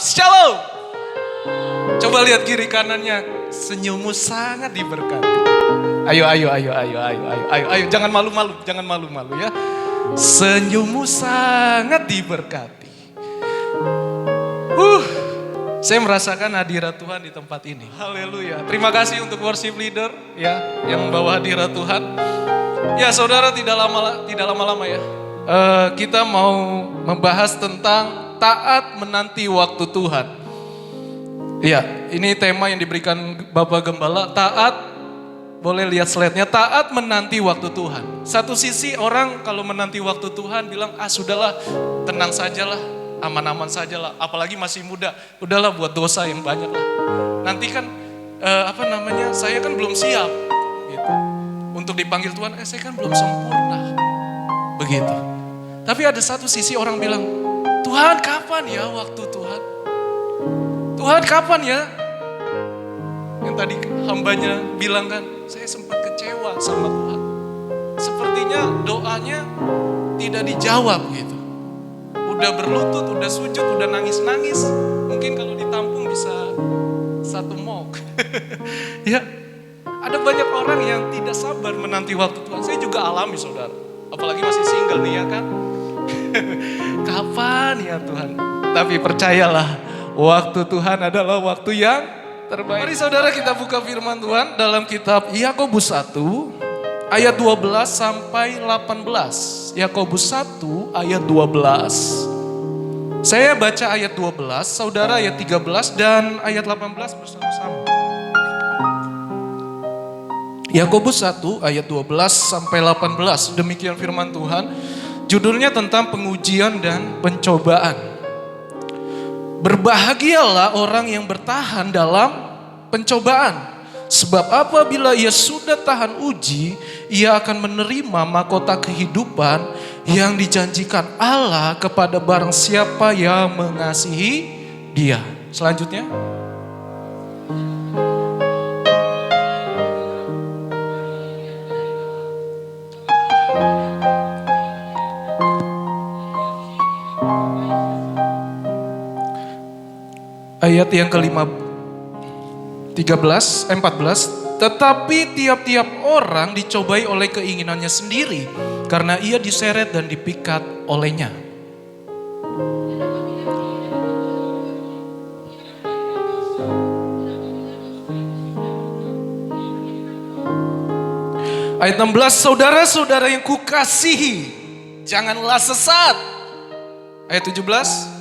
Shalom. Coba lihat kiri kanannya, senyummu sangat diberkati. Ayo, jangan malu-malu ya. Senyummu sangat diberkati. Saya merasakan hadirat Tuhan di tempat ini. Haleluya. Terima kasih untuk worship leader ya yang membawa hadirat Tuhan. Ya, saudara, tidak lama-lama ya. Kita mau membahas tentang taat menanti waktu Tuhan. Ya, ini tema yang diberikan Bapak Gembala, taat. Boleh lihat slide-nya, taat menanti waktu Tuhan. Satu sisi orang kalau menanti waktu Tuhan bilang, sudahlah, tenang sajalah, aman-aman sajalah. Apalagi masih muda, udahlah buat dosa yang banyak lah. Nanti kan, saya kan belum siap. Gitu. Untuk dipanggil Tuhan, saya kan belum sempurna. Begitu. Tapi ada satu sisi orang bilang, Tuhan kapan ya waktu Tuhan? Tuhan kapan ya? Yang tadi hambanya bilang kan, saya sempat kecewa sama Tuhan. Sepertinya doanya tidak dijawab gitu. Udah berlutut, udah sujud, udah nangis-nangis. Mungkin kalau ditampung bisa 1 mok. Ya, ada banyak orang yang tidak sabar menanti waktu Tuhan. Saya juga alami, saudara. Apalagi masih single nih ya kan. Kapan ya Tuhan? Tapi percayalah, waktu Tuhan adalah waktu yang terbaik. Mari saudara kita buka firman Tuhan dalam kitab Yakobus 1 ayat 12 sampai 18. Yakobus 1 ayat 12. Saya baca ayat 12, saudara ayat 13 dan ayat 18 bersama-sama. Yakobus 1 ayat 12 sampai 18. Demikian firman Tuhan. Judulnya tentang pengujian dan pencobaan. Berbahagialah orang yang bertahan dalam pencobaan. Sebab apabila ia sudah tahan uji, ia akan menerima mahkota kehidupan yang dijanjikan Allah kepada barang siapa yang mengasihi Dia. Selanjutnya. Ayat yang ke-14. Tetapi tiap-tiap orang dicobai oleh keinginannya sendiri, karena ia diseret dan dipikat olehnya. Ayat 16, saudara-saudara yang kukasihi, janganlah sesat. Ayat 17.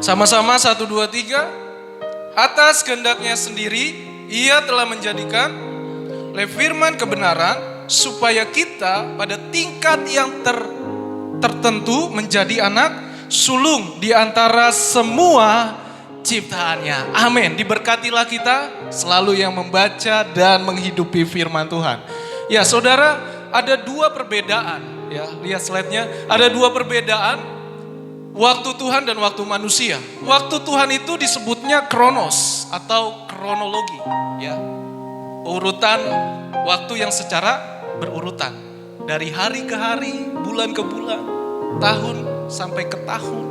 Sama-sama 1, 2, 3. Atas kehendaknya sendiri ia telah menjadikan oleh firman kebenaran supaya kita pada tingkat yang tertentu menjadi anak sulung di antara semua ciptaannya. Amin. Diberkatilah kita selalu yang membaca dan menghidupi firman Tuhan. Ya, saudara, ada 2 perbedaan ya. Lihat slide-nya. Ada 2 perbedaan waktu Tuhan dan waktu manusia. Waktu Tuhan itu disebutnya kronos atau kronologi, ya. Urutan waktu yang secara berurutan. Dari hari ke hari, bulan ke bulan, tahun sampai ke tahun.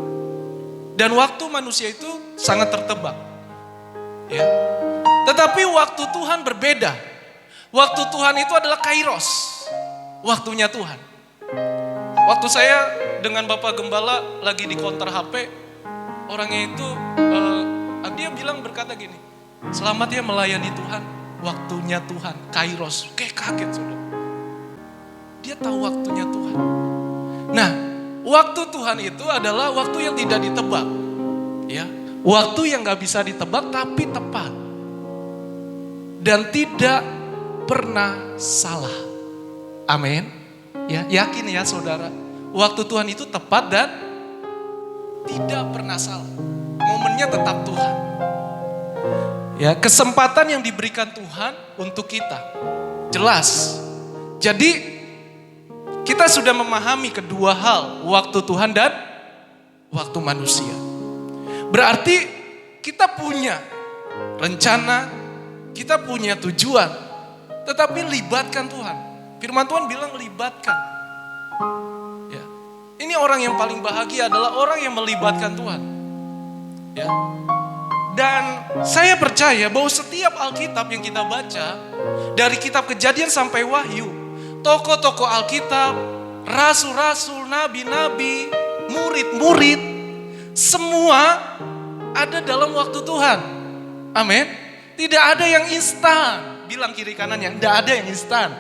Dan waktu manusia itu sangat tertebak. Ya. Tetapi waktu Tuhan berbeda. Waktu Tuhan itu adalah kairos. Waktunya Tuhan. Waktu saya dengan Bapak Gembala lagi di counter HP, orangnya itu dia berkata gini, selamat ya melayani Tuhan, waktunya Tuhan, kairos. Kayak kaget saudara. Dia tahu waktunya Tuhan. Nah, waktu Tuhan itu adalah waktu yang tidak ditebak, ya, waktu yang nggak bisa ditebak tapi tepat dan tidak pernah salah. Amin. Ya, yakin ya saudara, waktu Tuhan itu tepat dan tidak pernah salah. Momennya tetap Tuhan. Ya, kesempatan yang diberikan Tuhan untuk kita jelas. Jadi kita sudah memahami kedua hal, waktu Tuhan dan waktu manusia. Berarti kita punya rencana, kita punya tujuan, tetapi libatkan Tuhan. Firman Tuhan bilang libatkan. Ya. Ini orang yang paling bahagia adalah orang yang melibatkan Tuhan. Ya. Dan saya percaya bahwa setiap Alkitab yang kita baca, dari kitab Kejadian sampai Wahyu, tokoh-tokoh Alkitab, rasul-rasul, nabi-nabi, murid-murid, semua ada dalam waktu Tuhan. Amin. Tidak ada yang instan. Bilang kiri kanannya, tidak ada yang instan.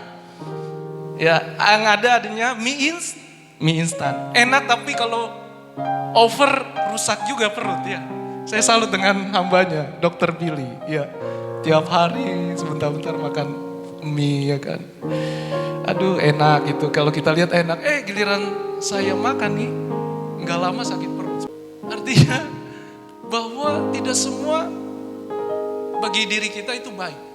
Ya, yang ada adanya mie instan. Enak tapi kalau over rusak juga perut ya. Saya salut dengan hambanya, Dokter Billy. Ya, tiap hari sebentar-bentar makan mie ya kan. Aduh enak gitu. Kalau kita lihat enak. Giliran saya makan nih, nggak lama sakit perut. Artinya bahwa tidak semua bagi diri kita itu baik.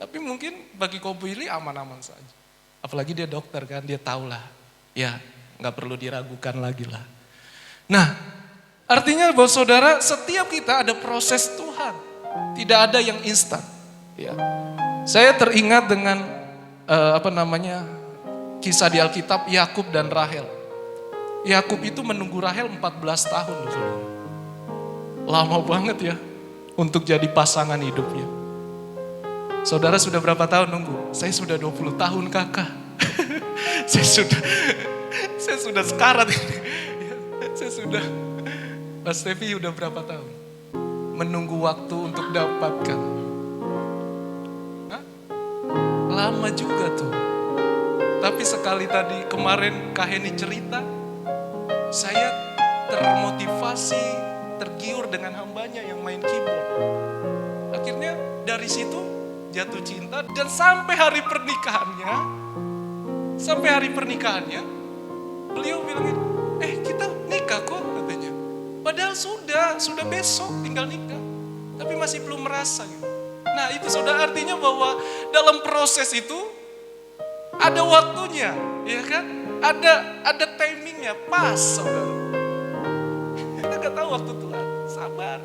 Tapi mungkin bagi Ko Billy aman-aman saja. Apalagi dia dokter kan, dia tahu lah. Ya, nggak perlu diragukan lagi lah. Nah, artinya bahwa saudara, setiap kita ada proses Tuhan. Tidak ada yang instan. Ya. Saya teringat dengan kisah di Alkitab Yakub dan Rahel. Yakub itu menunggu Rahel 14 tahun loh, saudara. Lama banget ya untuk jadi pasangan hidupnya. Saudara sudah berapa tahun nunggu? Saya sudah 20 tahun kakak. saya sudah sekarat ini. Saya sudah, Mas Tevi udah berapa tahun? Menunggu waktu untuk dapatkan. Hah? Lama juga tuh. Tapi sekali tadi kemarin Kak Heni cerita, saya termotivasi, tergiur dengan hambanya yang main keyboard. Akhirnya dari situ jatuh cinta dan sampai hari pernikahannya, beliau bilang, kita nikah kok katanya. Padahal sudah besok tinggal nikah, tapi masih belum merasa gitu. Nah itu saudara, artinya bahwa dalam proses itu ada waktunya, ya kan? Ada timingnya, pas saudara. Kita gak tahu waktu Tuhan, sabar,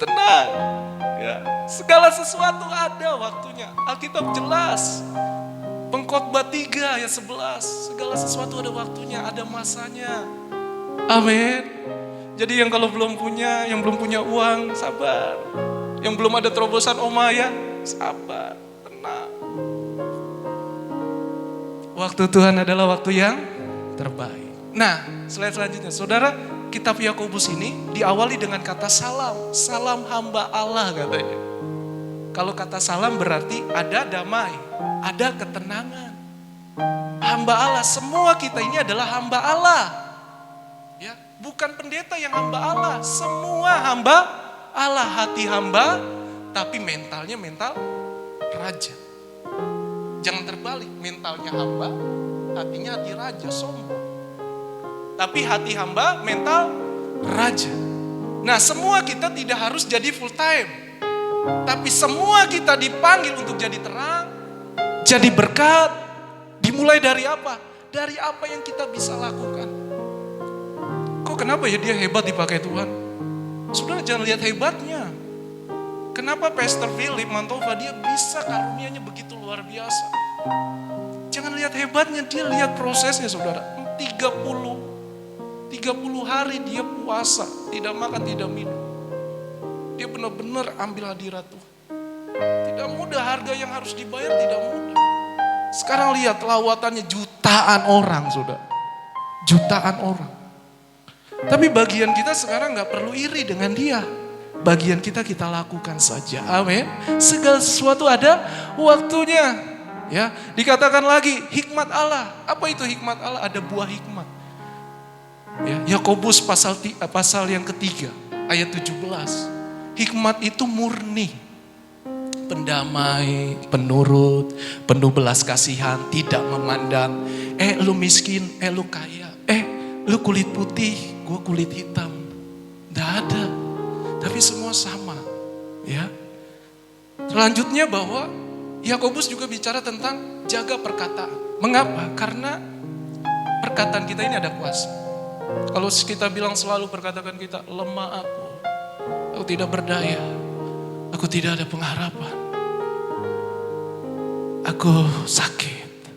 tenang. Ya, segala sesuatu ada waktunya. Alkitab jelas. Pengkhotbah 3 ayat 11. Segala sesuatu ada waktunya, ada masanya. Amin. Jadi yang belum punya uang, sabar. Yang belum ada terobosan ya, sabar, tenang. Waktu Tuhan adalah waktu yang terbaik. Nah, slide selanjutnya. Saudara, kitab Yakobus ini diawali dengan kata salam. Salam hamba Allah katanya. Kalau kata salam berarti ada damai, ada ketenangan. Hamba Allah, semua kita ini adalah hamba Allah. Ya, bukan pendeta yang hamba Allah, semua hamba Allah. Hati hamba, tapi mentalnya mental raja. Jangan terbalik, mentalnya hamba, hatinya hati raja, sombong. Tapi hati hamba, mental raja. Nah, semua kita tidak harus jadi full time. Tapi semua kita dipanggil untuk jadi terang, jadi berkat. Dimulai dari apa? Dari apa yang kita bisa lakukan. Kok kenapa ya dia hebat dipakai Tuhan? Saudara jangan lihat hebatnya. Kenapa Pastor Philip Mantova dia bisa karunianya begitu luar biasa? Jangan lihat hebatnya, dia lihat prosesnya saudara. 30 hari dia puasa, tidak makan, tidak minum. Dia benar-benar ambil hadirat Tuhan. Tidak mudah, harga yang harus dibayar tidak mudah. Sekarang lihat lawatannya jutaan orang sudah. Jutaan orang. Tapi bagian kita sekarang gak perlu iri dengan dia. Bagian kita lakukan saja. Amin. Segala sesuatu ada waktunya. Ya, dikatakan lagi hikmat Allah. Apa itu hikmat Allah? Ada buah hikmat. Ya, Yakobus pasal yang ketiga ayat 17. Hikmat itu murni, pendamai, penurut, penuh belas kasihan, tidak memandang, lu miskin, lu kaya, lu kulit putih, gue kulit hitam. Tidak ada, tapi semua sama. Ya. Selanjutnya bahwa Yakobus juga bicara tentang jaga perkataan. Mengapa? Karena perkataan kita ini ada kuasa. Kalau kita bilang selalu perkataan kita, lemah aku tidak berdaya, aku Aku tidak ada pengharapan. Aku sakit.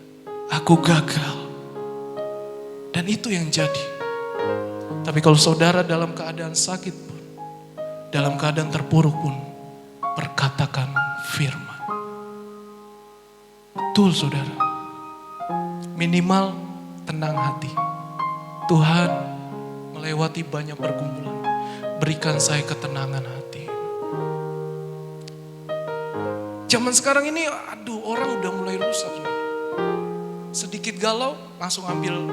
Aku gagal. Dan itu yang jadi. Tapi kalau saudara dalam keadaan sakit pun, dalam keadaan terpuruk pun, perkatakan firman. Betul saudara. Minimal tenang hati. Tuhan melewati banyak pergumulan. Berikan saya ketenangan hati. Zaman sekarang ini, orang udah mulai rusak. Sedikit galau, langsung ambil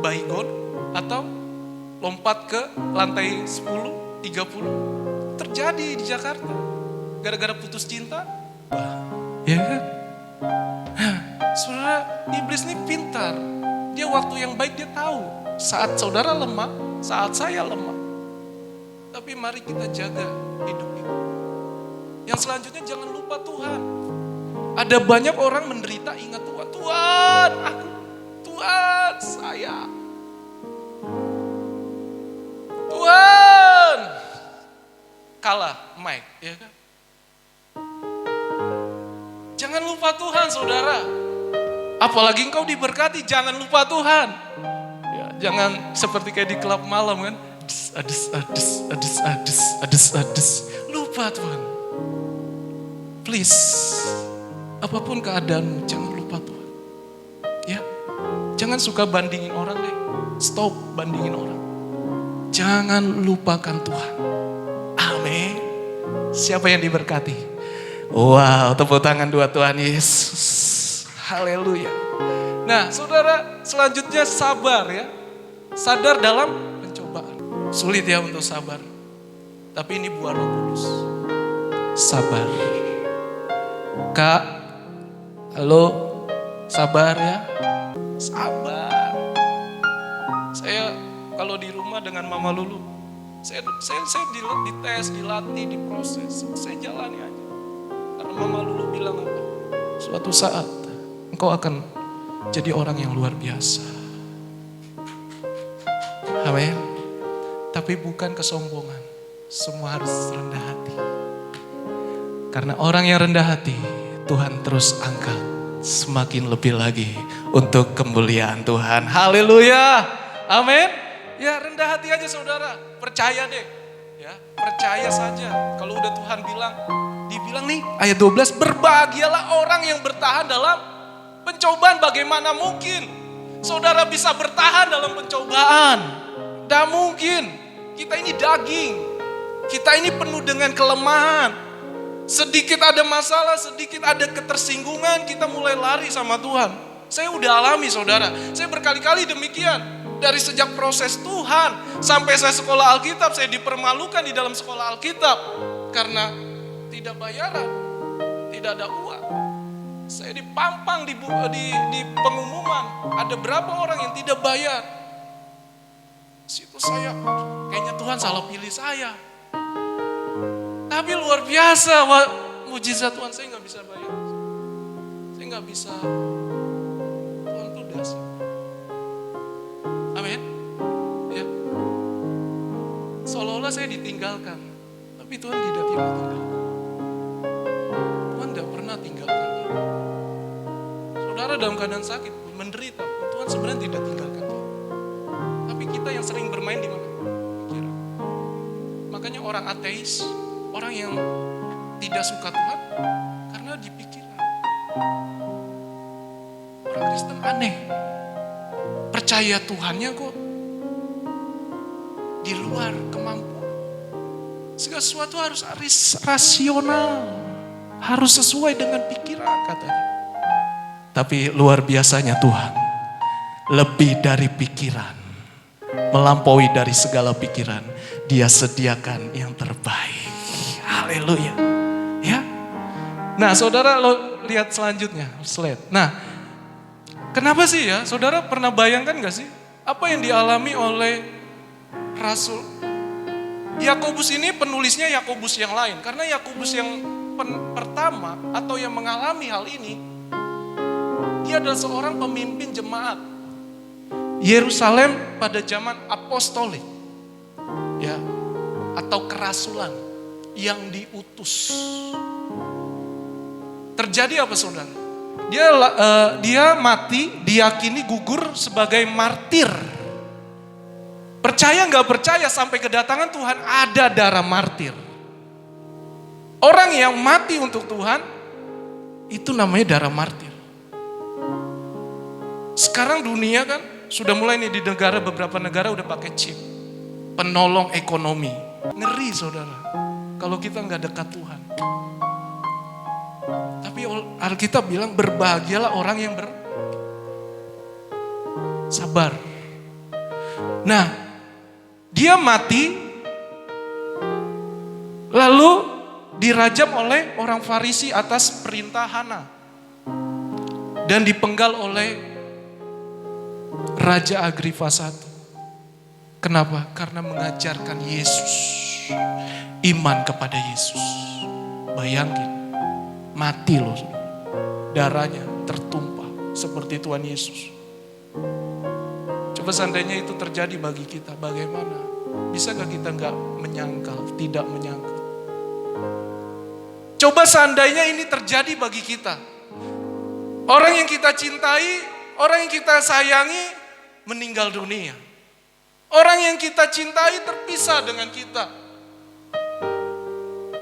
baygon atau lompat ke lantai 10, 30. Terjadi di Jakarta. Gara-gara putus cinta, ya kan? Saudara, iblis ini pintar. Dia waktu yang baik dia tahu. Saat saudara lemah, saat saya lemah. Tapi mari kita jaga hidup kita. Yang selanjutnya jangan lupa Tuhan. Ada banyak orang menderita, ingat Tuhan. Tuhan, aku, Tuhan, saya. Tuhan. Kalah, Mike, ya kan? Jangan lupa Tuhan, saudara. Apalagi engkau diberkati, jangan lupa Tuhan. Ya, jangan seperti kayak di klub malam kan. Ades. Lupa Tuhan. Please, apapun keadaanmu, jangan lupa Tuhan. Ya, jangan suka bandingin orang deh. Stop bandingin orang. Jangan lupakan Tuhan. Amin. Siapa yang diberkati? Wow, tepuk tangan buat Tuhan Yesus. Haleluya. Nah, saudara, selanjutnya sabar ya. Sadar dalam pencobaan. Sulit ya untuk sabar. Tapi ini buah Roh Kudus. Sabar. Kak, halo, sabar ya. Sabar. Saya kalau di rumah dengan Mama Lulu, saya dites, dilatih, diproses. Saya jalani aja. Karena Mama Lulu bilang apa? Suatu saat engkau akan jadi orang yang luar biasa. Amin. Tapi bukan kesombongan. Semua harus rendah hati. Karena orang yang rendah hati, Tuhan terus angkat semakin lebih lagi untuk kemuliaan Tuhan. Haleluya. Amin. Ya, rendah hati aja saudara. Percaya deh. Ya, percaya saja. Kalau udah Tuhan dibilang nih ayat 12, berbahagialah orang yang bertahan dalam pencobaan. Bagaimana mungkin saudara bisa bertahan dalam pencobaan? Tidak mungkin. Kita ini daging. Kita ini penuh dengan kelemahan. Sedikit ada masalah, sedikit ada ketersinggungan, kita mulai lari sama Tuhan. Saya udah alami saudara. Saya berkali-kali demikian. Dari sejak proses Tuhan sampai saya sekolah Alkitab, saya dipermalukan di dalam sekolah Alkitab. Karena tidak bayaran, tidak ada uang. Saya dipampang di pengumuman, ada berapa orang yang tidak bayar. Situ saya, kayaknya Tuhan salah pilih saya. Tapi luar biasa, mujizat Tuhan, saya nggak bisa bayar. Saya nggak bisa, Tuhan tuh dasar. Amin. Ya. Seolah-olah saya ditinggalkan, tapi Tuhan tidak tinggalkan. Tuhan tidak pernah tinggalkan kita. Saudara dalam keadaan sakit, menderita, Tuhan sebenarnya tidak tinggalkan kita. Tapi kita yang sering bermain di mana? Pikiran. Makanya orang ateis, orang yang tidak suka Tuhan, karena di pikiran. Orang Kristen aneh. Percaya Tuhannya kok di luar kemampuan. Segala sesuatu harus rasional. Harus sesuai dengan pikiran katanya. Tapi luar biasanya Tuhan. Lebih dari pikiran. Melampaui dari segala pikiran. Dia sediakan yang terbaik. Haleluya. Ya. Nah, saudara lo lihat selanjutnya, slide. Nah, kenapa sih ya? Saudara pernah bayangkan gak sih apa yang dialami oleh Rasul Yakobus ini? Penulisnya Yakobus yang lain. Karena Yakobus yang pertama atau yang mengalami hal ini, dia adalah seorang pemimpin jemaat Yerusalem pada zaman apostolik. Ya, atau kerasulan. yang diutus. Terjadi apa saudara? Dia mati, diyakini gugur sebagai martir. Percaya nggak percaya, sampai kedatangan Tuhan ada darah martir. Orang yang mati untuk Tuhan, itu namanya darah martir. Sekarang dunia kan sudah mulai nih, di beberapa negara udah pakai chip. Penolong ekonomi. Ngeri saudara, kalau kita nggak dekat Tuhan. Tapi Alkitab bilang berbahagialah orang yang bersabar. Nah, dia mati, lalu dirajam oleh orang Farisi atas perintah Hana. Dan dipenggal oleh Raja Agripa I. Kenapa? Karena mengajarkan Yesus. Iman kepada Yesus. Bayangin, mati loh. Darahnya tertumpah seperti Tuhan Yesus. Coba seandainya itu terjadi bagi kita, bagaimana? Bisa gak kita gak menyangkal, tidak menyangkal? Coba seandainya ini terjadi bagi kita. Orang yang kita cintai, orang yang kita sayangi meninggal dunia. Orang yang kita cintai terpisah dengan kita.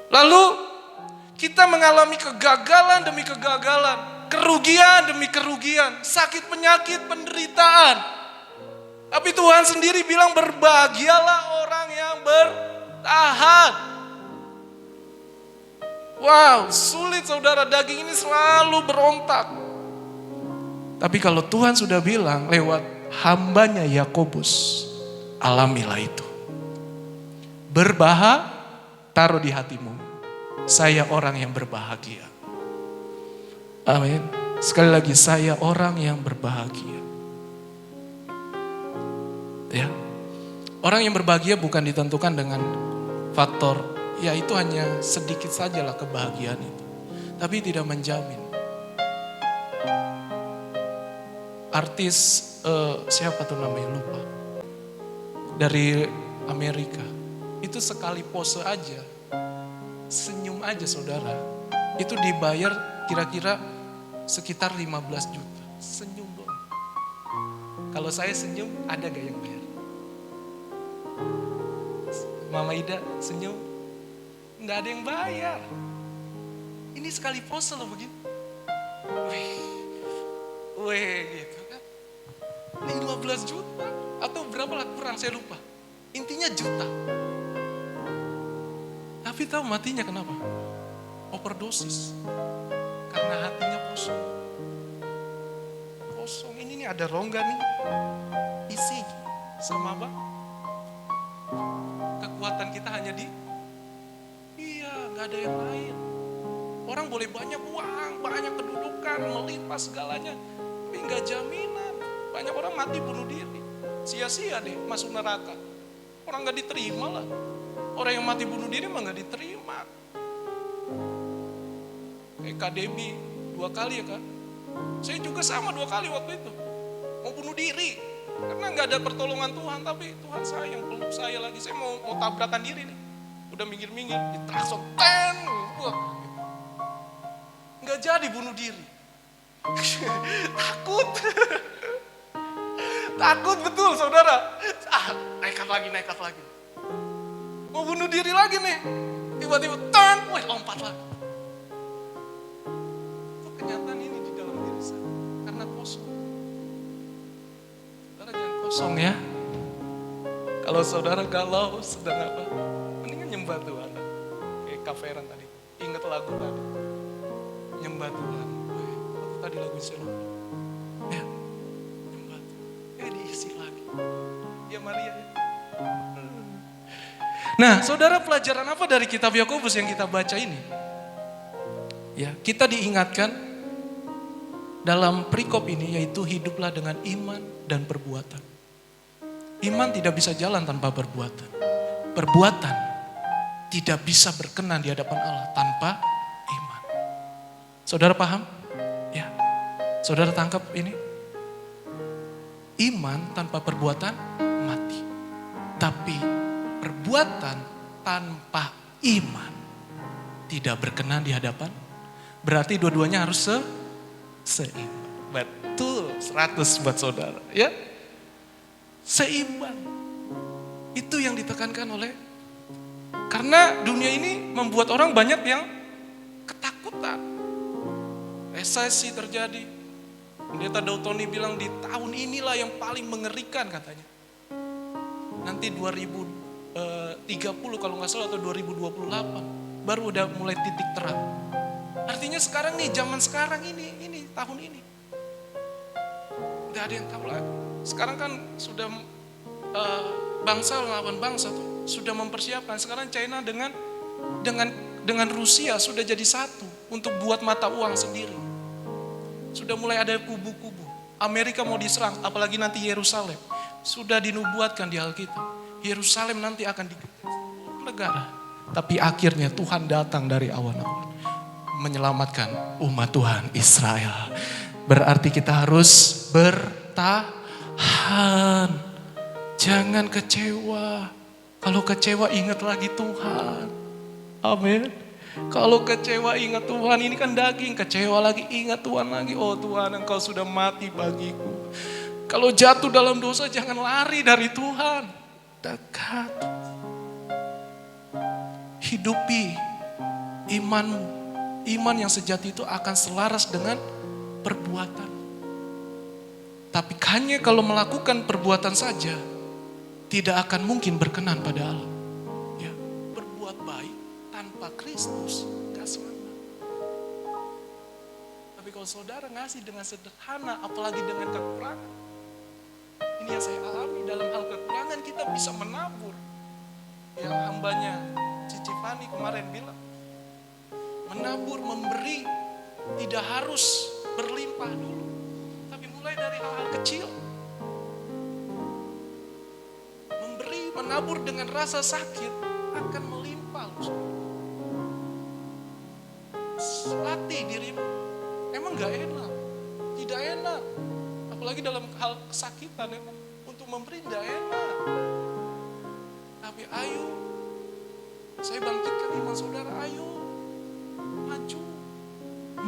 Lalu kita mengalami kegagalan demi kegagalan, kerugian demi kerugian, sakit penyakit, penderitaan. Tapi Tuhan sendiri bilang berbahagialah orang yang bertahan. Wow, sulit saudara, daging ini selalu berontak. Tapi kalau Tuhan sudah bilang lewat hambanya Yakobus, alamilah itu. Taruh di hatimu, saya orang yang berbahagia. Amin. Sekali lagi, saya orang yang berbahagia. Ya. Orang yang berbahagia bukan ditentukan dengan faktor, ya itu hanya sedikit sajalah kebahagiaan itu. Tapi tidak menjamin. Artis, siapa tuh namanya, lupa. Dari Amerika. Itu sekali pose aja, senyum aja saudara, itu dibayar kira-kira sekitar 15 juta. Senyum doang. Kalau saya senyum, ada gak yang bayar? Mama Ida senyum, nggak ada yang bayar. Ini sekali pose loh begitu. Weh gitu kan. 15 juta atau berapa lah, kurang saya lupa. Intinya juta. Tapi tahu matinya kenapa? Overdosis. Karena hatinya kosong. Kosong. Ini nih ada rongga nih. Isi sama apa? Kekuatan kita hanya gak ada yang lain. Orang boleh banyak uang, banyak kedudukan, melimpah segalanya, tapi gak jaminan. Banyak orang mati bunuh diri, sia-sia deh masuk neraka. Orang gak diterima lah. Orang yang mati bunuh diri mah gak diterima. Kayak Kak Debbie 2 kali ya Kak. Saya juga sama 2 kali waktu itu. Mau bunuh diri. Karena gak ada pertolongan Tuhan, tapi Tuhan sayang, peluk saya lagi. Saya mau tabrakan diri nih. Udah minggir-minggir, ditrakson, gak jadi bunuh diri. Takut. Takut betul saudara. Nekat lagi. Mau bunuh diri lagi nih. Tiba-tiba, lompat lagi. Itu kenyataan ini di dalam diri saya. Karena kosong. Saudara jangan kosong ya. Kalau saudara galau, sedang apa? Mendingan nyembah Tuhan. Kayak Kak Feran tadi. Ingat lagu tadi. Nyembah Tuhan. Waktu tadi lagu saya lupa. Ya, nyembah Tuhan. Diisi lagi. Ya Maria ya. Nah, saudara, pelajaran apa dari kitab Yakobus yang kita baca ini? Ya, kita diingatkan dalam perikop ini, yaitu hiduplah dengan iman dan perbuatan. Iman tidak bisa jalan tanpa perbuatan. Perbuatan tidak bisa berkenan di hadapan Allah tanpa iman. Saudara paham? Ya. Saudara tangkap ini? Iman tanpa perbuatan mati. Tapi perbuatan tanpa iman tidak berkenan di hadapan. Berarti dua-duanya harus seimbang. Betul, 100 buat saudara. Ya, seimbang. Itu yang ditekankan oleh, karena dunia ini membuat orang banyak yang ketakutan. Resesi terjadi. Pendeta Dautoni bilang di tahun inilah yang paling mengerikan katanya. Nanti 2030 kalau nggak salah atau 2028 baru udah mulai titik terang. Artinya sekarang nih, zaman sekarang ini tahun ini. Gak ada yang tahu lagi. Sekarang kan sudah bangsa melawan bangsa tuh, sudah mempersiapkan. Sekarang China dengan Rusia sudah jadi satu untuk buat mata uang sendiri. Sudah mulai ada kubu-kubu. Amerika mau diserang, apalagi nanti Yerusalem. Sudah dinubuatkan di Alkitab. Yerusalem nanti akan negara. Tapi akhirnya Tuhan datang dari awan-awan, menyelamatkan umat Tuhan Israel. Berarti kita harus bertahan. Jangan kecewa. Kalau kecewa ingat lagi Tuhan. Amin. Kalau kecewa ingat Tuhan, ini kan daging. Kecewa lagi ingat Tuhan lagi. Oh Tuhan, Engkau sudah mati bagiku. Kalau jatuh dalam dosa jangan lari dari Tuhan. Dekat. Hidupi imanmu. Iman yang sejati itu akan selaras dengan perbuatan. Tapi hanya kalau melakukan perbuatan saja, tidak akan mungkin berkenan pada Allah. Ya, berbuat baik tanpa Kristus gak selamat. Tapi kalau saudara ngasih dengan sederhana, apalagi dengan kekurangan, ini yang saya alami dalam hal kekurangan, kita bisa menabur. Yang hambanya Cici Fani kemarin bilang, menabur, memberi, tidak harus berlimpah dulu. Tapi mulai dari hal-hal kecil. Memberi, menabur dengan rasa sakit akan melimpah. Latih dirimu. Emang gak enak? Tidak enak. Apalagi dalam hal kesakitan, emang untuk memberi gak enak. Tapi ayo, saya bangkitkan iman saudara, ayo.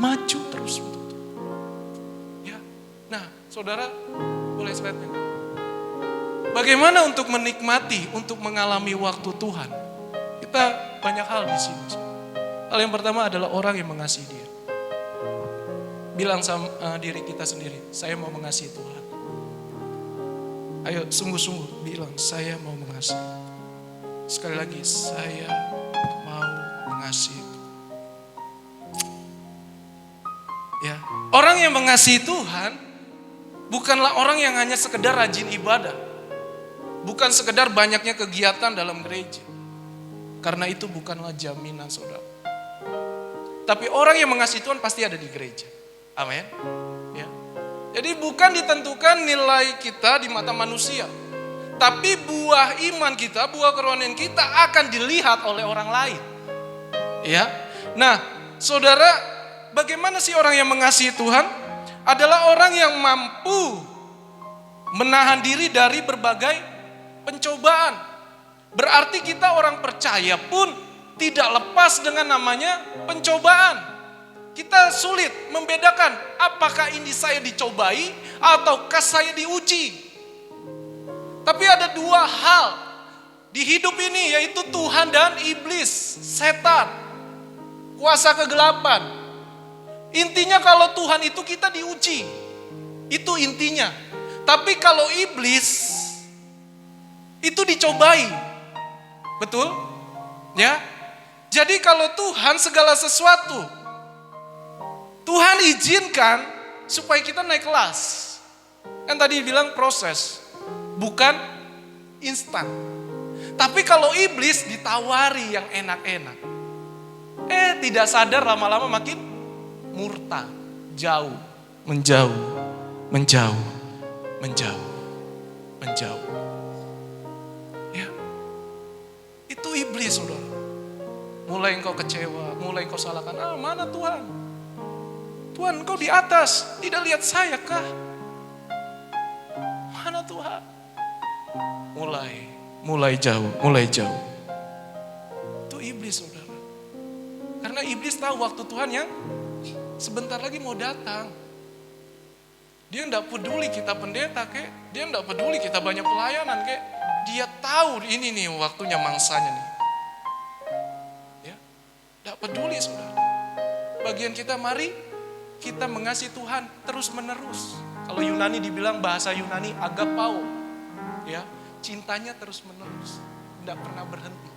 Maju terus untuk Tuhan. Ya. Nah, saudara, boleh slide-nya. Bagaimana untuk menikmati, untuk mengalami waktu Tuhan? Kita banyak hal di sini. Hal yang pertama adalah orang yang mengasihi Dia. Bilang sama diri kita sendiri, saya mau mengasihi Tuhan. Ayo sungguh-sungguh bilang, saya mau mengasihi. Sekali lagi, saya mau mengasihi. Ya, orang yang mengasihi Tuhan bukanlah orang yang hanya sekedar rajin ibadah. Bukan sekedar banyaknya kegiatan dalam gereja. Karena itu bukanlah jaminan saudara. Tapi orang yang mengasihi Tuhan pasti ada di gereja. Amin. Ya. Jadi bukan ditentukan nilai kita di mata manusia. Tapi buah iman kita, buah kerohanian kita akan dilihat oleh orang lain. Ya. Nah, saudara, bagaimana sih orang yang mengasihi Tuhan? Adalah orang yang mampu menahan diri dari berbagai pencobaan. Berarti kita orang percaya pun tidak lepas dengan namanya pencobaan. Kita sulit membedakan apakah ini saya dicobai ataukah saya diuji. Tapi ada dua hal di hidup ini, yaitu Tuhan dan iblis, setan, kuasa kegelapan. Intinya kalau Tuhan itu kita diuji. Itu intinya. Tapi kalau iblis itu dicobai. Betul? Ya. Jadi kalau Tuhan segala sesuatu Tuhan izinkan supaya kita naik kelas. Kan tadi bilang proses, bukan instan. Tapi kalau iblis ditawari yang enak-enak. Tidak sadar lama-lama makin murtad, jauh, menjauh, menjauh, menjauh, menjauh. Ya, itu iblis, saudara. Mulai engkau kecewa, mulai engkau salahkan. Mana Tuhan? Tuhan, engkau di atas, tidak lihat saya kah? Mana Tuhan? Mulai jauh, mulai jauh. Itu iblis, saudara. Karena tahu waktu Tuhan yang sebentar lagi mau datang. Dia enggak peduli kita pendeta kek, dia enggak peduli kita banyak pelayanan kek. Dia tahu ini nih waktunya mangsanya nih. Ya, enggak peduli saudara. Bagian kita mari kita mengasihi Tuhan terus menerus. Kalau Yunani dibilang bahasa Yunani agapao. Ya, cintanya terus menerus, enggak pernah berhenti.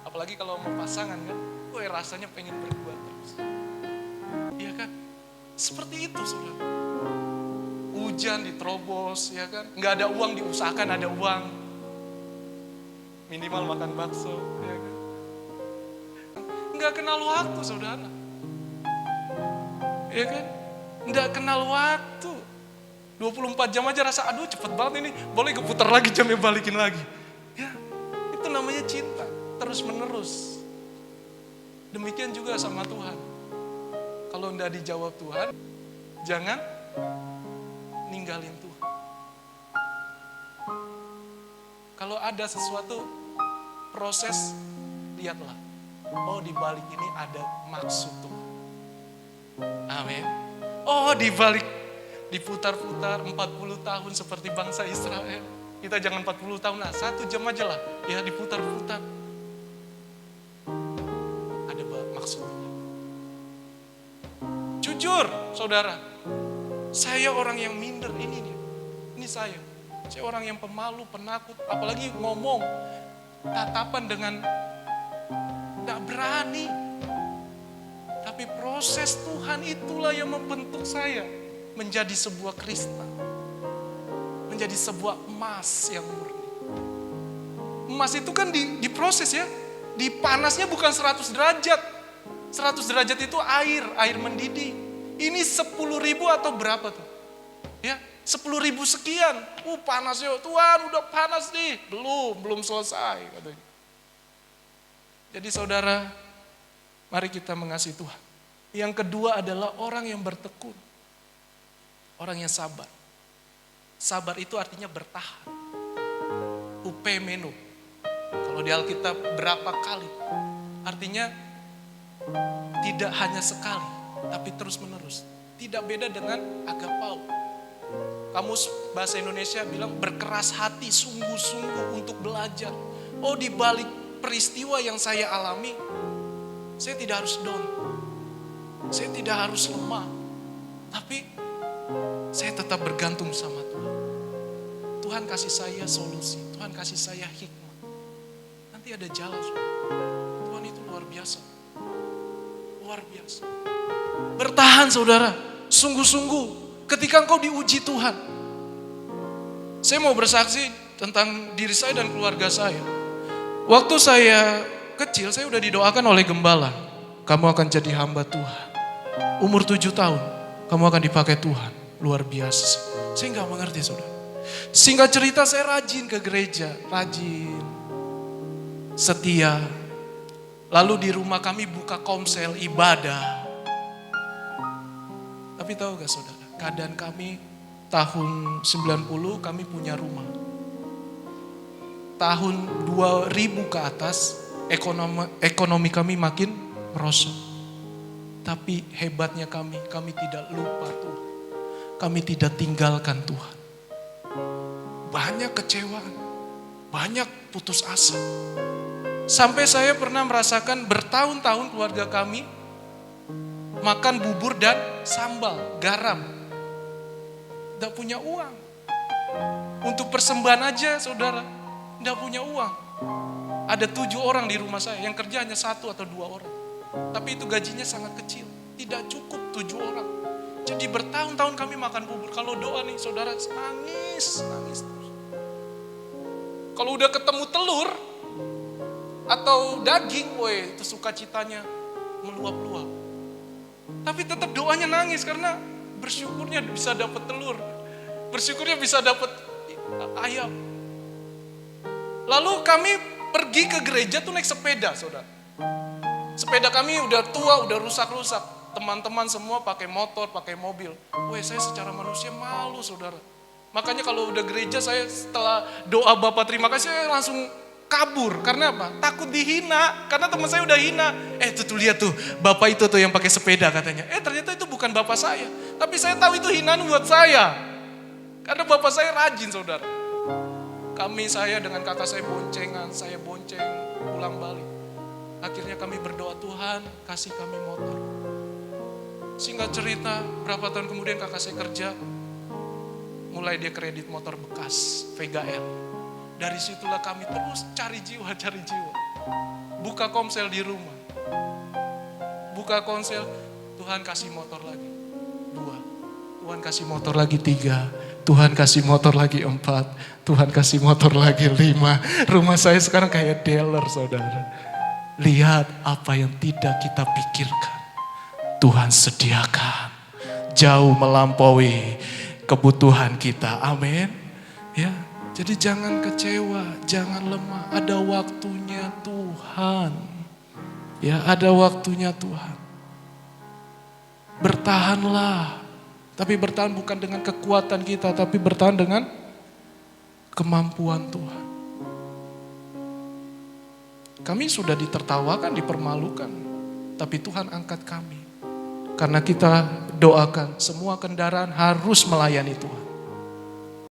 Apalagi kalau mau pasangan kan, rasanya pengen berdua terus. Iya kan? Seperti itu saudara. Hujan diterobos, ya kan? Nggak ada uang diusahakan ada uang. Minimal makan bakso, ya kan? Nggak kenal waktu saudara. Ya kan? Nggak kenal waktu. 24 jam aja rasa, aduh cepet banget ini. Boleh keputar lagi jamnya balikin lagi. Ya, itu namanya cinta. Terus menerus. Demikian juga sama Tuhan. Kalau enggak dijawab Tuhan, jangan ninggalin Tuhan. Kalau ada sesuatu proses, lihatlah. Oh, di balik ini ada maksud Tuhan. Amin. Oh, di balik diputar-putar 40 tahun seperti bangsa Israel. Kita jangan 40 tahun, 1 jam aja lah. Ya, diputar-putar. Maksud. Jujur, saudara, saya orang yang minder ini saya orang yang pemalu, penakut, apalagi ngomong, tatapan dengan tidak berani. Tapi proses Tuhan itulah yang membentuk saya menjadi sebuah Kristen, menjadi sebuah emas yang murni. Emas itu kan diproses ya, dipanasnya bukan 100 derajat. 100 derajat itu air mendidih. Ini 10.000 atau berapa tuh? Ya, 10.000 sekian. Panasnya, Tuhan udah panas nih. Belum selesai katanya. Jadi saudara, mari kita mengasihi Tuhan. Yang kedua adalah orang yang bertekun. Orang yang sabar. Sabar itu artinya bertahan. Upemeno. Kalau di Alkitab berapa kali? Artinya tidak hanya sekali, tapi terus menerus. Tidak beda dengan agapao. Kamus bahasa Indonesia bilang berkeras hati, sungguh-sungguh untuk belajar. Oh, di balik peristiwa yang saya alami, saya tidak harus down. Saya tidak harus lemah. Tapi saya tetap bergantung sama Tuhan. Tuhan kasih saya solusi, Tuhan kasih saya hikmah. Nanti ada jalan. Tuhan itu luar biasa. Luar biasa. Bertahan saudara, sungguh-sungguh ketika engkau diuji Tuhan. Saya mau bersaksi tentang diri saya dan keluarga saya. Waktu saya kecil, saya udah didoakan oleh gembala. Kamu akan jadi hamba Tuhan. Umur 7 tahun, kamu akan dipakai Tuhan. Luar biasa. Saya nggak mengerti saudara. Singkat cerita saya rajin ke gereja, rajin, setia. Lalu di rumah kami buka komsel ibadah. Tapi tahu gak saudara, keadaan kami tahun 90 kami punya rumah. Tahun 2000 ke atas ekonomi kami makin merosot. Tapi hebatnya kami tidak lupa Tuhan. Kami tidak tinggalkan Tuhan. Banyak kecewaan, banyak putus asa. Sampai saya pernah merasakan bertahun-tahun keluarga kami makan bubur dan sambal, garam. Tidak punya uang. Untuk persembahan aja saudara, tidak punya uang. Ada 7 orang di rumah saya, yang kerja hanya 1 atau 2 orang. Tapi itu gajinya sangat kecil, tidak cukup 7 orang. Jadi bertahun-tahun kami makan bubur. Kalau doa nih saudara, nangis terus. Kalau udah ketemu telur, atau daging, itu sukacitanya meluap-luap. Tapi tetap doanya nangis karena bersyukurnya bisa dapat telur. Bersyukurnya bisa dapat ayam. Lalu kami pergi ke gereja tuh naik sepeda, saudara. Sepeda kami udah tua, udah rusak-rusak. Teman-teman semua pakai motor, pakai mobil. Saya secara manusia malu, saudara. Makanya kalau udah gereja saya setelah doa Bapak terima kasih, saya langsung kabur. Karena apa? Takut dihina. Karena teman saya udah hina. Tuh lihat tuh, bapak itu tuh yang pakai sepeda katanya. Ternyata itu bukan bapak saya. Tapi saya tahu itu hinaan buat saya. Karena bapak saya rajin, saudara. Saya dengan kakak saya boncengan, saya bonceng pulang balik. Akhirnya kami berdoa, Tuhan kasih kami motor. Singkat cerita, berapa tahun kemudian kakak saya kerja, mulai dia kredit motor bekas, Vega R. Dari situlah kami terus cari jiwa. Buka komsel di rumah. Buka konsel, Tuhan kasih motor lagi. 2, Tuhan kasih motor lagi 3, Tuhan kasih motor lagi 4, Tuhan kasih motor lagi 5. Rumah saya sekarang kayak dealer, saudara. Lihat apa yang tidak kita pikirkan. Tuhan sediakan. Jauh melampaui kebutuhan kita. Amin. Ya, jadi jangan kecewa, jangan lemah. Ada waktunya Tuhan. Ya, ada waktunya Tuhan. Bertahanlah. Tapi bertahan bukan dengan kekuatan kita, tapi bertahan dengan kemampuan Tuhan. Kami sudah ditertawakan, dipermalukan, tapi Tuhan angkat kami. Karena kita doakan semua kendaraan harus melayani Tuhan.